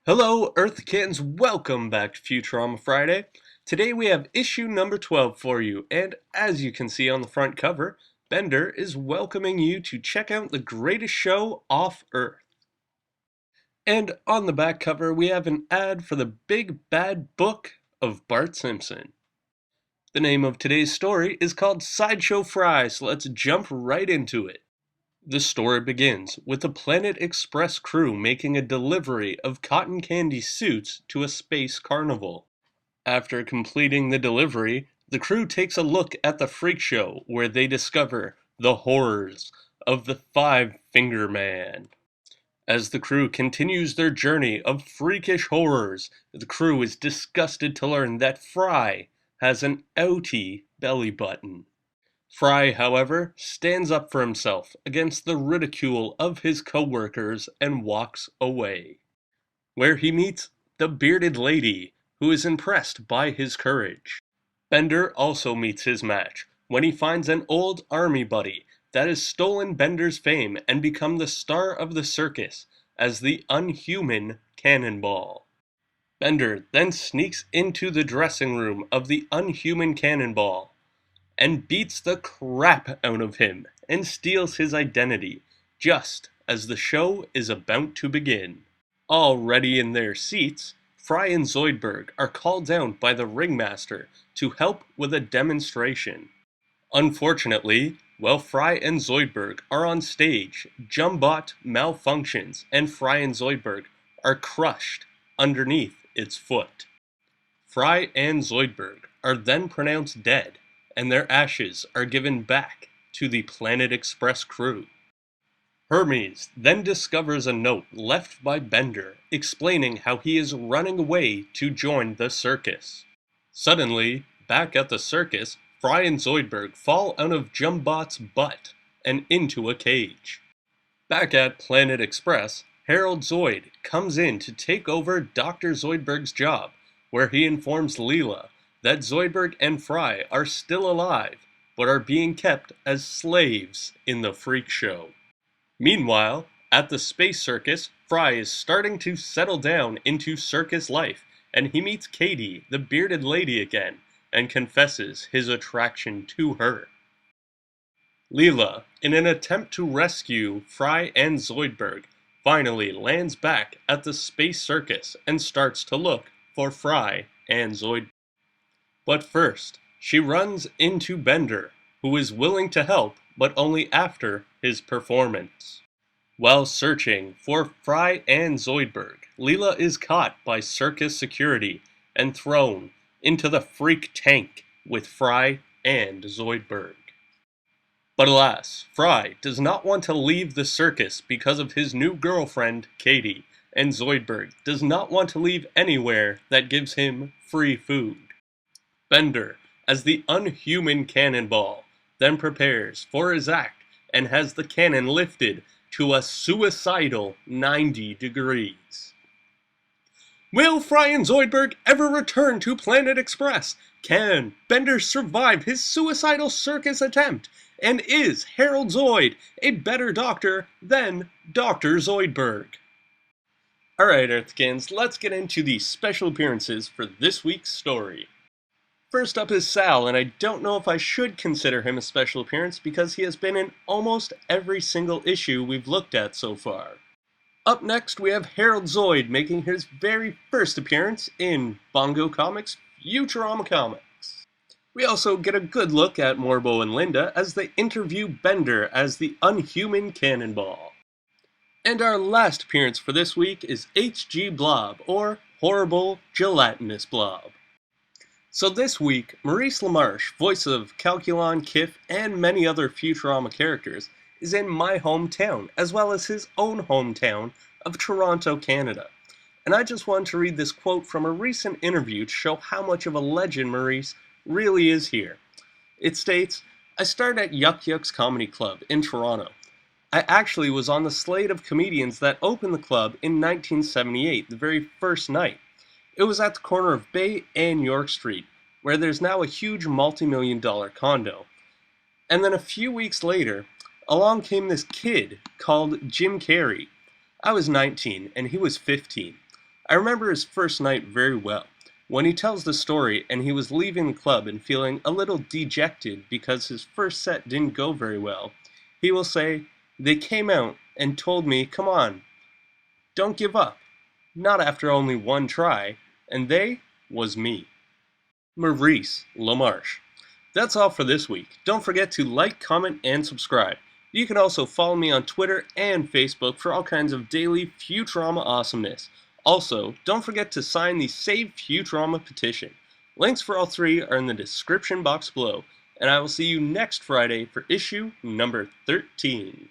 Hello, Earthkins. Welcome back to Futurama Friday. Today we have issue number 12 for you, and as you can see on the front cover, Bender is welcoming you to check out the greatest show off Earth. And on the back cover, we have an ad for the Big Bad Book of Bart Simpson. The name of today's story is called Sideshow Fry, so let's jump right into it. The story begins with the Planet Express crew making a delivery of cotton candy suits to a space carnival. After completing the delivery, the crew takes a look at the freak show where they discover the horrors of the Five-Finger Man. As the crew continues their journey of freakish horrors, the crew is disgusted to learn that Fry has an outie belly button. Fry, however, stands up for himself against the ridicule of his co-workers and walks away, where he meets the bearded lady, who is impressed by his courage. Bender also meets his match when he finds an old army buddy that has stolen Bender's fame and become the star of the circus as the Unhuman Cannonball. Bender then sneaks into the dressing room of the Unhuman Cannonball and beats the crap out of him and steals his identity, just as the show is about to begin. Already in their seats, Fry and Zoidberg are called down by the ringmaster to help with a demonstration. Unfortunately, while Fry and Zoidberg are on stage, Jumbot malfunctions and Fry and Zoidberg are crushed underneath its foot. Fry and Zoidberg are then pronounced dead, and their ashes are given back to the Planet Express crew. Hermes then discovers a note left by Bender explaining how he is running away to join the circus. Suddenly, back at the circus, Fry and Zoidberg fall out of Jumbot's butt and into a cage. Back at Planet Express, Harold Zoid comes in to take over Dr. Zoidberg's job, where he informs Leela that Zoidberg and Fry are still alive, but are being kept as slaves in the freak show. Meanwhile, at the space circus, Fry is starting to settle down into circus life, and he meets Katie, the bearded lady again, and confesses his attraction to her. Leela, in an attempt to rescue Fry and Zoidberg, finally lands back at the space circus and starts to look for Fry and Zoidberg. But first, she runs into Bender, who is willing to help, but only after his performance. While searching for Fry and Zoidberg, Leela is caught by circus security and thrown into the freak tank with Fry and Zoidberg. But alas, Fry does not want to leave the circus because of his new girlfriend, Katie, and Zoidberg does not want to leave anywhere that gives him free food. Bender, as the Unhuman Cannonball, then prepares for his act and has the cannon lifted to a suicidal 90 degrees. Will Fry and Zoidberg ever return to Planet Express? Can Bender survive his suicidal circus attempt? And is Harold Zoid a better doctor than Dr. Zoidberg? Alright, Earthkins, let's get into the special appearances for this week's story. First up is Sal, and I don't know if I should consider him a special appearance because he has been in almost every single issue we've looked at so far. Up next, we have Harold Zoid making his very first appearance in Bongo Comics' Futurama Comics. We also get a good look at Morbo and Linda as they interview Bender as the Unhuman Cannonball. And our last appearance for this week is H.G. Blob, or Horrible Gelatinous Blob. So this week, Maurice LaMarche, voice of Calculon, Kif, and many other Futurama characters, is in my hometown, as well as his own hometown of Toronto, Canada. And I just wanted to read this quote from a recent interview to show how much of a legend Maurice really is here. It states, "I started at Yuck Yuck's Comedy Club in Toronto. I actually was on the slate of comedians that opened the club in 1978, the very first night. It was at the corner of Bay and York Street, where there's now a huge multi-million-dollar condo. And then a few weeks later, along came this kid called Jim Carrey. I was 19 and he was 15. I remember his first night very well. When he tells the story and he was leaving the club and feeling a little dejected because his first set didn't go very well, he will say, "They came out and told me, 'Come on, don't give up.' Not after only one try, and they was me." Maurice LaMarche. That's all for this week. Don't forget to like, comment, and subscribe. You can also follow me on Twitter and Facebook for all kinds of daily Futurama awesomeness. Also, don't forget to sign the Save Futurama petition. Links for all three are in the description box below, and I will see you next Friday for issue number 13.